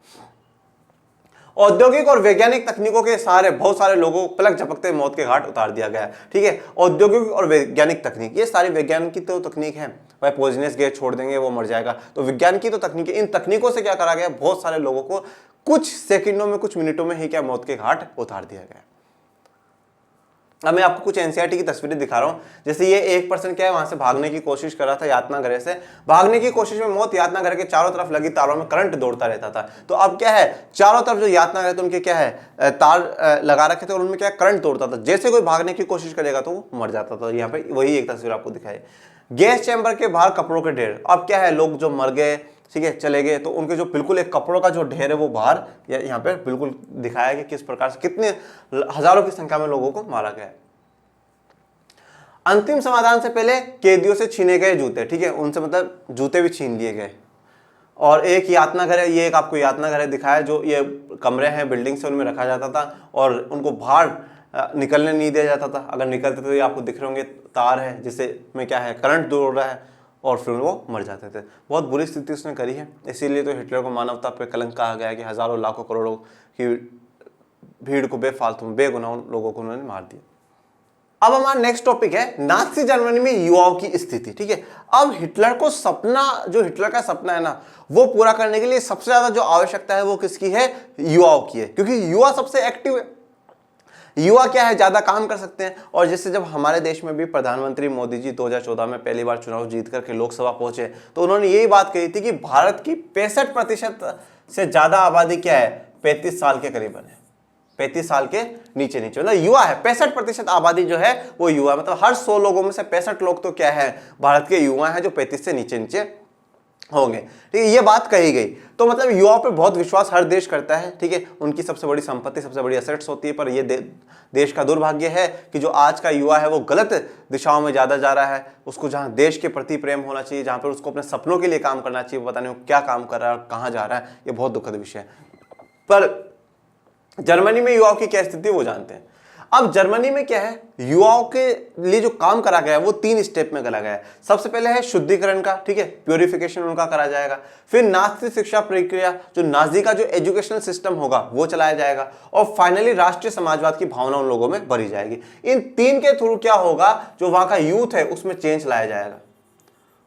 औद्योगिक और वैज्ञानिक तकनीकों के सहारे बहुत सारे लोगों को पलक झपकते मौत के घाट उतार दिया गया, ठीक है। औद्योगिक और वैज्ञानिक तकनीक, ये सारी विज्ञान की तो तकनीक है, भाई पॉइजनस गैस छोड़ देंगे वो मर जाएगा, तो विज्ञान की तो तकनीक है। इन तकनीकों से क्या करा गया, बहुत सारे लोगों को कुछ सेकंडों में, कुछ मिनटों में ही क्या मौत के घाट उतार दिया गया। अब मैं आपको कुछ एनसीईआरटी की तस्वीरें दिखा रहा हूं। जैसे ये एक पर्सन क्या है, वहां से भागने की कोशिश कर रहा था यातना घर से, भागने की कोशिश में मौत, यातना घर के चारों तरफ लगी तारों में करंट दौड़ता रहता था। तो अब क्या है, चारों तरफ जो यातना घर थे उनके क्या है तार लगा रखे थे और उनमें क्या करंट दौड़ता था, जैसे कोई भागने की कोशिश करेगा तो वो मर जाता था। यहाँ पे वही एक तस्वीर आपको दिखाई, गैस चैम्बर के बाहर कपड़ों के ढेर। अब क्या है, लोग जो मर गए, ठीक है, चले गए, तो उनके जो बिल्कुल एक कपड़ों का जो ढेर है वो बाहर यहाँ पे बिल्कुल दिखाया गया किस प्रकार से कितने हजारों की संख्या में लोगों को मारा गया। अंतिम समाधान से पहले कैदियों से छीने गए जूते, ठीक है, उनसे मतलब जूते भी छीन लिए गए। और एक यातना घर है, ये एक आपको यातना घर है दिखाया, जो ये कमरे हैं बिल्डिंग से, उनमें रखा जाता था और उनको बाहर निकलने नहीं दिया जाता था। अगर निकलते थे तो ये आपको दिख रहे होंगे तार है जिससे में क्या है करंट दौड़ रहा है और फिर वो मर जाते थे। बहुत बुरी स्थिति उसने करी है, इसीलिए तो हिटलर को मानवता पे कलंक कहा गया है कि हजारों लाखों करोड़ों की भीड़ को बेफालतू बेगुनाह लोगों को उन्होंने मार दिया। अब हमारा नेक्स्ट टॉपिक है नाज़ी जर्मनी में युवाओं की स्थिति, ठीक है। अब हिटलर को सपना, जो हिटलर का सपना है ना, वो पूरा करने के लिए सबसे ज्यादा जो आवश्यकता है वो किसकी है, युवाओं की है, क्योंकि युवा सबसे एक्टिव है। युवा क्या है, ज्यादा काम कर सकते हैं। और जैसे जब हमारे देश में भी प्रधानमंत्री मोदी जी 2014 में पहली बार चुनाव जीत करके लोकसभा पहुंचे, तो उन्होंने यही बात कही थी कि भारत की 65% से ज्यादा आबादी क्या है, 35 साल के करीबन है, 35 साल के नीचे मतलब युवा है। 65% आबादी जो है वो युवा, मतलब हर 100 लोगों में से 65 लोग तो क्या है, भारत के युवा हैं जो 35 से नीचे होंगे, ठीक है, ये बात कही गई। तो मतलब युवाओं पे बहुत विश्वास हर देश करता है, ठीक है, उनकी सबसे बड़ी संपत्ति, सबसे बड़ी एसेट्स होती है। पर ये देश का दुर्भाग्य है कि जो आज का युवा है वो गलत दिशाओं में ज्यादा जा रहा है। उसको जहां देश के प्रति प्रेम होना चाहिए, जहां पर उसको अपने सपनों के लिए काम करना चाहिए, वो पता नहीं वो क्या काम कर रहा है और कहां जा रहा है, ये बहुत दुखद विषय है। पर जर्मनी में युवाओं की क्या स्थिति वो जानते हैं। अब जर्मनी में क्या है, युवाओं के लिए जो काम करा गया है वो 3 स्टेप में करा गया है। सबसे पहले है शुद्धिकरण का, ठीक है, प्योरिफिकेशन उनका करा जाएगा। फिर नाज़ी शिक्षा प्रक्रिया, जो नाज़ी का जो एजुकेशनल सिस्टम होगा वो चलाया जाएगा। और फाइनली राष्ट्रीय समाजवाद की भावना उन लोगों में भरी जाएगी। इन 3 के थ्रू क्या होगा, जो वहां का यूथ है उसमें चेंज लाया जाएगा,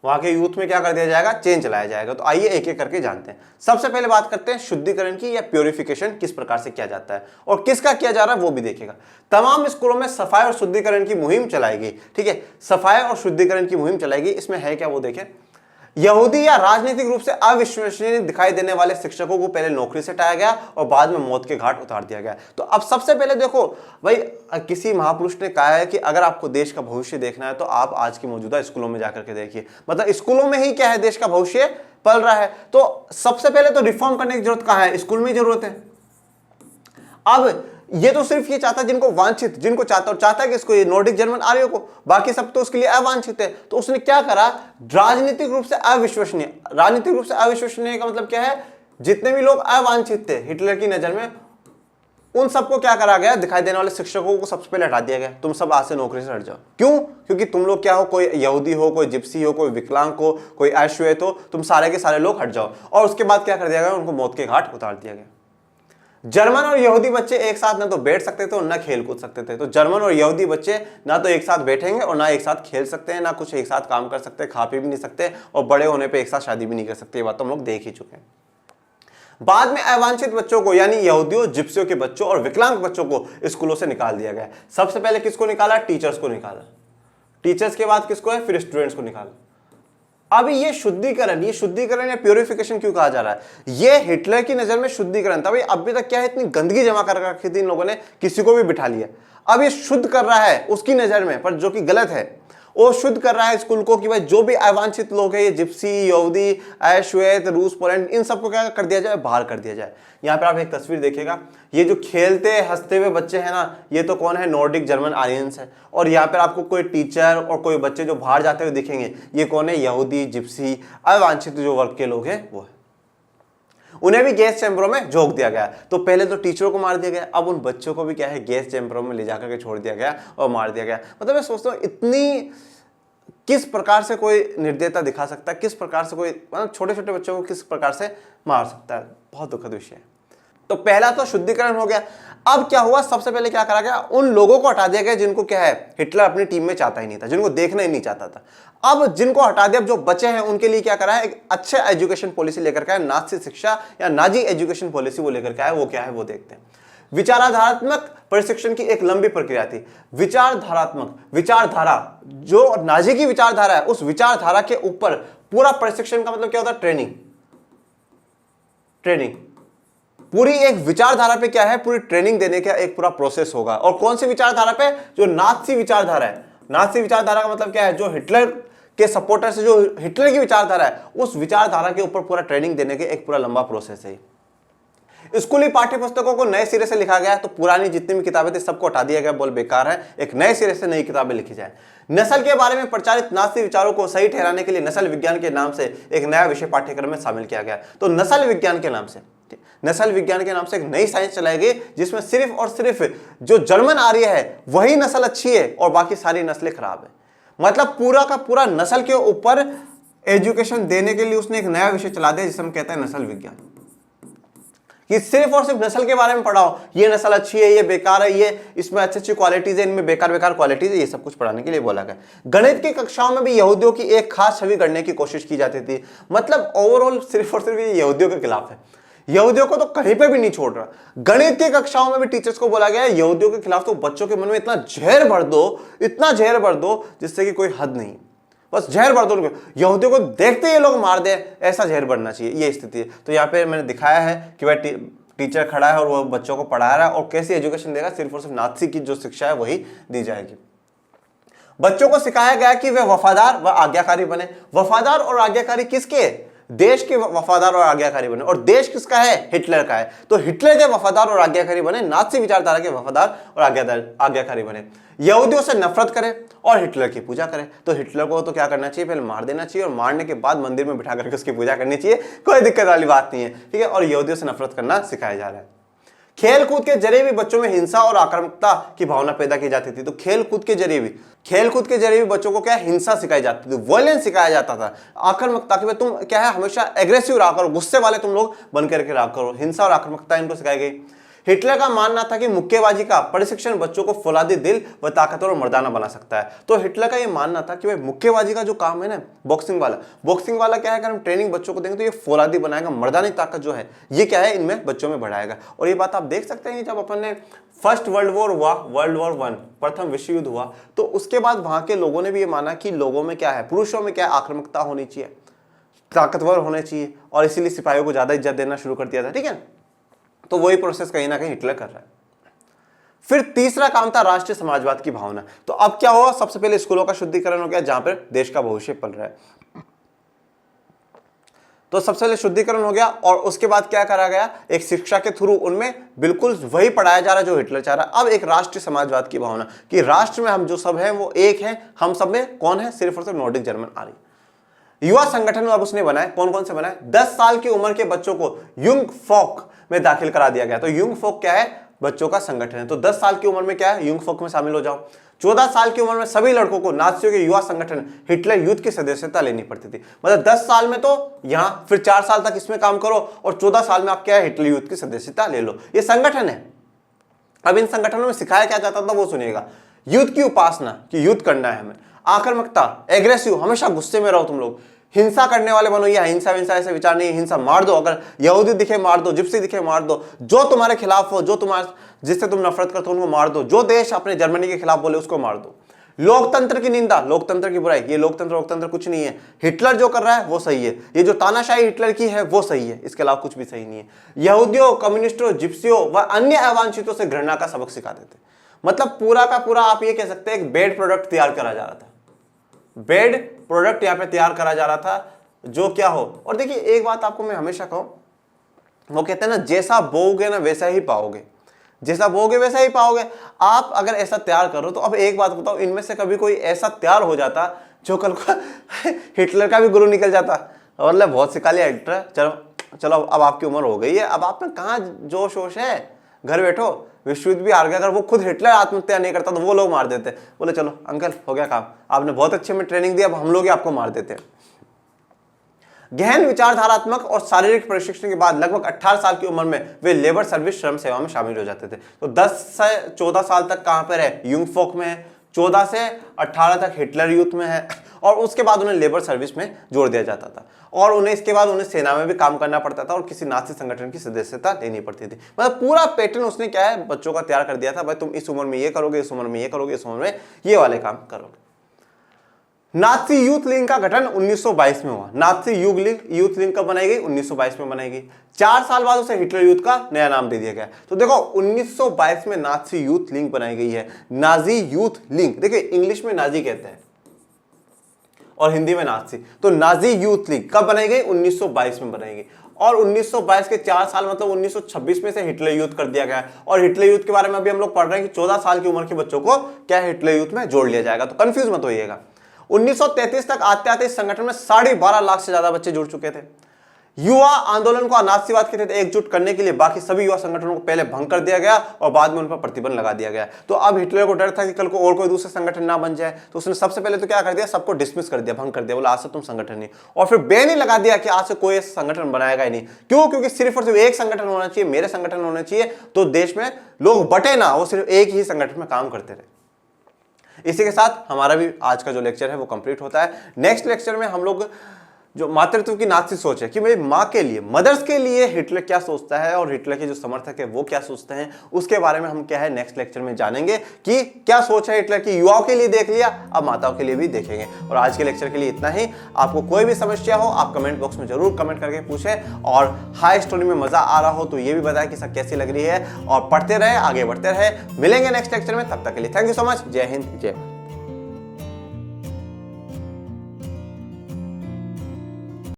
वहां के यूथ में क्या कर दिया जाएगा, चेंज लाया जाएगा। तो आइए एक एक करके जानते हैं। सबसे पहले बात करते हैं शुद्धिकरण की, या प्योरिफिकेशन किस प्रकार से किया जाता है और किसका किया जा रहा है वो भी देखेगा। तमाम स्कूलों में सफाई और शुद्धिकरण की मुहिम चलाएगी, ठीक है, सफाई और शुद्धिकरण की मुहिम चलाएगी। इसमें है क्या वो देखें। यहूदी या राजनीतिक रूप से अविश्वसनीय दिखाई देने वाले शिक्षकों को पहले नौकरी से हटाया गया और बाद में मौत के घाट उतार दिया गया। तो अब सबसे पहले देखो भाई, किसी महापुरुष ने कहा है कि अगर आपको देश का भविष्य देखना है तो आप आज की मौजूदा स्कूलों में जाकर के देखिए, मतलब स्कूलों में ही क्या है, देश का भविष्य पल रहा है। तो सबसे पहले तो रिफॉर्म करने की जरूरत कहां है, स्कूल में जरूरत है। अब ये तो सिर्फ ये चाहता है जिनको वांछित, जिनको चाहता है कि इसको, ये नॉर्डिक जर्मन आर्यों को, बाकी सब तो उसके लिए अवांछित है। तो उसने क्या करा, राजनीतिक रूप से अविश्वसनीय, राजनीतिक रूप से अविश्वसनीय का मतलब क्या है, जितने भी लोग अवांछित थे हिटलर की नजर में उन सबको क्या करा गया, दिखाई देने वाले शिक्षकों को सबसे पहले हटा दिया गया, तुम सब आज से नौकरी से हट जाओ। क्यों? क्योंकि तुम लोग क्या हो, कोई यहूदी हो, कोई जिप्सी हो, कोई विकलांग हो, कोई अश्वेत हो, तुम सारे के सारे लोग हट जाओ। और उसके बाद क्या कर दिया गया, उनको मौत के घाट उतार दिया गया। जर्मन और यहूदी बच्चे एक साथ ना तो बैठ सकते थे और ना खेल कूद सकते थे। तो जर्मन और यहूदी बच्चे ना तो एक साथ बैठेंगे और ना एक साथ खेल सकते हैं, ना कुछ एक साथ काम कर सकते हैं, खा पी भी नहीं सकते, और बड़े होने पे एक साथ शादी भी नहीं कर सकते। ये बात तो हम लोग देख ही चुके हैं। बाद में अवांछित बच्चों को यानी यहूदियों, जिप्सियों के बच्चों और विकलांग बच्चों को स्कूलों से निकाल दिया गया। सबसे पहले किसको निकाला? टीचर्स को निकाला। टीचर्स के बाद किसको है? फिर स्टूडेंट्स को निकाला। अब ये शुद्धिकरण या प्यूरिफिकेशन क्यों कहा जा रहा है? ये हिटलर की नजर में शुद्धिकरण था। भाई अभी तक क्या है, इतनी गंदगी जमा कर रखी थी इन लोगों ने, किसी को भी बिठा लिया। अब ये शुद्ध कर रहा है उसकी नजर में, पर जो कि गलत है। वो शुद्ध कर रहा है स्कूल को कि भाई जो भी अवांछित लोग हैं, ये जिप्सी, यहूदी, अश्वेत, रूस, पोलैंड, इन सबको क्या कर दिया जाए? बाहर कर दिया जाए। यहाँ पर आप एक तस्वीर देखिएगा, ये जो खेलते हंसते हुए बच्चे हैं ना, ये तो कौन है? नॉर्डिक जर्मन आर्यंस है। और यहाँ पर आपको कोई टीचर और कोई बच्चे जो बाहर जाते हुए दिखेंगे, ये कौन है? यहूदी, जिप्सी, अवांछित जो वर्ग के लोग हैं वो है। उन्हें भी गैस चैम्बरों में झोंक दिया गया। तो पहले तो टीचरों को मार दिया गया, अब उन बच्चों को भी क्या है, गैस चैम्बरों में ले जाकर के छोड़ दिया गया और मार दिया गया। मतलब मैं सोचता हूँ इतनी किस प्रकार से कोई निर्दयता दिखा सकता है, किस प्रकार से कोई मतलब छोटे छोटे बच्चों को किस प्रकार से मार सकता है। बहुत दुखद विषय है। तो पहला तो शुद्धिकरण हो गया। अब क्या हुआ? सबसे पहले क्या करा गया? उन लोगों को हटा दिया गया जिनको क्या है, हिटलर अपनी टीम में चाहता ही नहीं था, जिनको देखना ही नहीं चाहता था। अब जिनको हटा दिया, जो बचे हैं उनके लिए क्या करा है? एक अच्छे एजुकेशन पॉलिसी लेकर के आया, नाजी शिक्षा या नाजी एजुकेशन पॉलिसी वो लेकर के आया। वो क्या है वो देखते हैं। विचारधारात्मक प्रशिक्षण की एक लंबी प्रक्रिया थी। विचारधारा जो नाजी की विचारधारा है, उस विचारधारा के ऊपर पूरा प्रशिक्षण का मतलब क्या होता है? ट्रेनिंग। पूरी एक विचारधारा पे क्या है? पूरी ट्रेनिंग देने का एक पूरा प्रोसेस होगा। और कौन सी विचारधारा पे? जो नाजी विचारधारा है। नाजी विचारधारा का मतलब क्या है? जो हिटलर के सपोर्टर से जो हिटलर की विचारधारा है, उस विचारधारा के ऊपर पूरा ट्रेनिंग देने के एक पूरा लंबा प्रोसेस है। स्कूली पाठ्य पुस्तकों को नए सिरे से लिखा गया। तो पुरानी जितनी भी किताबें थी सबको हटा दिया गया, बोल बेकार है, एक नए सिरे से नई किताबें लिखी जाए। नस्ल के बारे में प्रचारित नाजी विचारों को सही ठहराने के लिए नस्ल विज्ञान के नाम से एक नया विषय पाठ्यक्रम में शामिल किया गया। तो नस्ल विज्ञान के नाम से एक नई साइंस चलाई गई, जिसमें सिर्फ और सिर्फ जो जर्मन आर्य है वही नस्ल अच्छी है और बाकी सारी नस्लें खराब है। मतलब पूरा का पूरा नस्ल के ऊपर एजुकेशन देने के लिए उसने एक नया विषय चला दिया, जिसे हम कहते हैं नस्ल विज्ञान। कि सिर्फ और सिर्फ नस्ल के बारे में पढ़ाओ, ये नस्ल अच्छी है, ये बेकार है, ये इसमें अच्छी अच्छी क्वालिटीज है, इनमें बेकार बेकार क्वालिटीज है, ये सब कुछ पढ़ाने के लिए बोला गया। गणित की कक्षाओं में भी यहूदियों की एक खास छवि गढ़ने की कोशिश की जाती थी। मतलब ओवरऑल सिर्फ और सिर्फ ये यहूदियों के खिलाफ है। यहूदियों को तो कहीं पे भी नहीं छोड़ रहा। गणित की कक्षाओं में भी टीचर्स को बोला गया है यहूदियों के खिलाफ तो बच्चों के मन में इतना जहर भर दो जिससे कि कोई हद नहीं। बस जहर भर दो, यहूदियों को देखते ये लोग मार दे, ऐसा जहर बढ़ना चाहिए, ये स्थिति है। तो यहाँ पे मैंने दिखाया है कि भाई टीचर खड़ा है और वो बच्चों को पढ़ा रहा है, और कैसी एजुकेशन देगा? सिर्फ और सिर्फ नाजी की जो शिक्षा है वही दी जाएगी। बच्चों को सिखाया गया कि वे वफादार व आज्ञाकारी बने। वफादार और आज्ञाकारी किसके? देश के वफादार और आज्ञाकारी बने। और देश किसका है? हिटलर का है। तो हिटलर के वफादार और आज्ञाकारी बने, नाजी विचारधारा के वफादार और आज्ञाकारी बने। यहूदियों से नफरत करे और हिटलर की पूजा करे। तो हिटलर को तो क्या करना चाहिए? पहले मार देना चाहिए, और मारने के बाद मंदिर में बिठा करके उसकी पूजा करनी चाहिए। कोई दिक्कत वाली बात नहीं है, ठीक है। और यहूदियों से नफरत करना सिखाया जा रहा है। खेल कूद के जरिए भी बच्चों में हिंसा और आक्रामकता की भावना पैदा की जाती थी। तो खेल कूद के जरिए भी बच्चों को क्या? हिंसा सिखाई जाती थी, वायलेंस सिखाया जाता था, आक्रामकता की। तुम क्या है, हमेशा एग्रेसिव रहा करो, गुस्से वाले तुम लोग बन करके रहा करो। हिंसा और आक्रामकता इनको सिखाई गई। हिटलर का मानना था कि मुक्केबाजी का प्रशिक्षण बच्चों को फौलादी दिल व ताकतवर और मर्दाना बना सकता है। तो हिटलर का ये मानना था कि भाई मुक्केबाजी का जो काम है ना, बॉक्सिंग वाला क्या है, अगर हम ट्रेनिंग बच्चों को देंगे तो ये फौलादी बनाएगा, मर्दानी ताकत जो है ये क्या है इनमें बच्चों में बढ़ाएगा। और ये बात आप देख सकते हैं जब अपन ने फर्स्ट वर्ल्ड वॉर हुआ, वर्ल्ड वॉर 1 प्रथम विश्व युद्ध हुआ, तो उसके बाद वहां के लोगों ने भी ये माना कि लोगों में क्या है, पुरुषों में क्या आक्रामकता होनी चाहिए, ताकतवर होने चाहिए, और इसीलिए सिपाहियों को ज्यादा इज्जत देना शुरू कर दिया था, ठीक है। तो वही प्रोसेस कहीं ना कहीं हिटलर कर रहा है। फिर तीसरा काम था राष्ट्रीय समाजवाद की भावना। तो अब क्या हुआ? सबसे पहले स्कूलों का शुद्धिकरण हो गया, जहां पर देश का भविष्य पल रहा है। तो सबसे पहले शुद्धिकरण हो गया, और उसके बाद क्या करा गया? एक शिक्षा के थ्रू उनमें बिल्कुल वही पढ़ाया जा रहा है जो हिटलर चाह रहा है। अब एक राष्ट्रीय समाजवाद की भावना कि राष्ट्र में हम जो सब हैं वो एक हैं, हम सब में कौन है? सिर्फ और सिर्फ नॉर्डिक जर्मन आर्य। युवा संगठन अब उसने बनाए, कौन कौन से बनाए? 10 साल की उम्र के बच्चों को युंग फोक में दाखिल करा दिया गया। तो युंग फोक क्या है? बच्चों का संगठन है। तो 10 साल की उम्र में क्या है, युंगफोक में शामिल हो जाओ। 14 साल की उम्र में सभी लड़कों को नाजियों के युवा संगठन हिटलर यूथ की सदस्यता लेनी पड़ती थी। मतलब 10 साल में तो यहाँ, फिर 4 साल तक इसमें काम करो और 14 साल में आप क्या है, हिटलर यूथ की सदस्यता ले लो। ये संगठन है। अब इन संगठनों में सिखाया क्या जाता था वो सुनिएगा। युद्ध की उपासना, कि युद्ध करना है हमें। आक्रामकता, एग्रेसिव, हमेशा गुस्से में रहो तुम लोग। हिंसा करने वाले बनो, या हिंसा विंसा ऐसे विचार नहीं, हिंसा मार दो, अगर यहूदी दिखे मार दो, जिप्सी दिखे मार दो, जो तुम्हारे खिलाफ हो, जो तुम्हारे जिससे तुम नफरत करते हो उनको मार दो, जो देश अपने जर्मनी के खिलाफ बोले उसको मार दो। लोकतंत्र की निंदा, लोकतंत्र की बुराई, ये लोकतंत्र कुछ नहीं है। हिटलर जो कर रहा है वो सही है, ये जो तानाशाही हिटलर की है वो सही है, इसके अलावा कुछ भी सही नहीं है। यहूदियों, कम्युनिस्टों, जिप्सियों व अन्य अवांछितों से घृणा का सबक सिखा देते। मतलब पूरा का पूरा आप ये कह सकते हैं एक बेड प्रोडक्ट तैयार करा जा रहा था। बेड प्रोडक्ट यहाँ पे तैयार करा जा रहा था जो क्या हो। और देखिए एक बात आपको मैं हमेशा कहूं, वो कहते हैं ना, जैसा बोओगे ना वैसा ही पाओगे, जैसा बोओगे वैसा ही पाओगे। आप अगर ऐसा तैयार करो तो अब एक बात बताओ, इनमें से कभी कोई ऐसा तैयार हो जाता जो कल को हिटलर का भी गुरु निकल जाता, मतलब बहुत सिखा लिया हिटलर, चलो चलो अब आपकी उम्र हो गई है, अब आप में कहाँ जोश वोश है, घर बैठो, विश्व युद्ध भी हार गया। अगर वो खुद हिटलर आत्महत्या नहीं करता तो वो लोग मार देते, बोले चलो अंकल हो गया काम, आपने बहुत अच्छे में ट्रेनिंग दी, अब हम लोग ही आपको मार देते हैं। गहन विचारधारात्मक और शारीरिक प्रशिक्षण के बाद लगभग 18 साल की उम्र में वे लेबर सर्विस श्रम सेवा में शामिल हो जाते थे। तो 10 से 14 साल तक कहां पर है, युंगफोक में है, 14 से 18 तक हिटलर यूथ में है, और उसके बाद उन्हें लेबर सर्विस में जोड़ दिया जाता था, और उन्हें इसके बाद उन्हें सेना में भी काम करना पड़ता था और किसी नाजी संगठन की सदस्यता लेनी पड़ती थी। मतलब पूरा पैटर्न उसने क्या है, बच्चों का तैयार कर दिया था, भाई तुम इस उम्र में ये करोगे, इस उम्र में ये करोगे, इस उम्र में ये वाले काम करोगे। नाजी यूथ लीग का गठन 1922 में हुआ। नाजी यूथ लीग कब बनाई गई, 1922 में बनाई गई। 4 साल बाद उसे हिटलर यूथ का नया नाम दे दिया गया। तो देखो 1922 में नाजी यूथ लीग बनाई गई है, नाजी यूथ लीग। देखिए इंग्लिश में नाजी कहते हैं और हिंदी में नाजी, तो नाजी यूथ लीग कब बनाई गई, 1922 में बनाई गई। और 1922 के 4 साल मतलब 1926 में से हिटलर यूथ कर दिया गया। और हिटलर यूथ के बारे में अभी हम लोग पढ़ रहे हैं कि 14 साल की उम्र के बच्चों को क्या हिटलर यूथ में जोड़ लिया जाएगा, तो कंफ्यूज मत होइएगा। 1933 तक आते आते इस संगठन में 12.5 लाख से ज्यादा बच्चे जुड़ चुके थे। युवा आंदोलन को नाजीवाद के तहत एकजुट करने के लिए बाकी सभी युवा संगठनों को पहले भंग कर दिया गया और बाद में उन पर प्रतिबंध लगा दिया गया। तो अब हिटलर को डर था कि कल को और कोई दूसरा संगठन ना बन जाए, तो उसने सबसे पहले तो क्या कर दिया, सबको डिसमिस कर दिया, भंग कर दिया, बोला आज से तुम संगठन नहीं। और फिर बैन ही लगा दिया कि आज से कोई संगठन बनाएगा ही नहीं। क्यों, क्योंकि सिर्फ और सिर्फ एक संगठन होना चाहिए, मेरे संगठन होने चाहिए, तो देश में लोग बटे ना, वो सिर्फ एक ही संगठन में काम करते रहे। इसी के साथ हमारा भी आज का जो लेक्चर है वो कंप्लीट होता है। नेक्स्ट लेक्चर में हम लोग जो मातृत्व की नाजी सोच है कि मेरी माँ के लिए, मदर्स के लिए हिटलर क्या सोचता है और हिटलर के जो समर्थक है वो क्या सोचते हैं, उसके बारे में हम क्या है नेक्स्ट लेक्चर में जानेंगे कि क्या सोच है हिटलर की। युवाओं के लिए देख लिया, अब माताओं के लिए भी देखेंगे। और आज के लेक्चर के लिए इतना ही। आपको कोई भी समस्या हो आप कमेंट बॉक्स में जरूर कमेंट करके पूछें, और हाई स्टोरी में मजा आ रहा हो तो ये भी बताएं कि सब कैसी लग रही है, और पढ़ते रहे, आगे बढ़ते रहे। मिलेंगे नेक्स्ट लेक्चर में, तब तक के लिए थैंक यू सो मच। जय हिंद, जय भारत।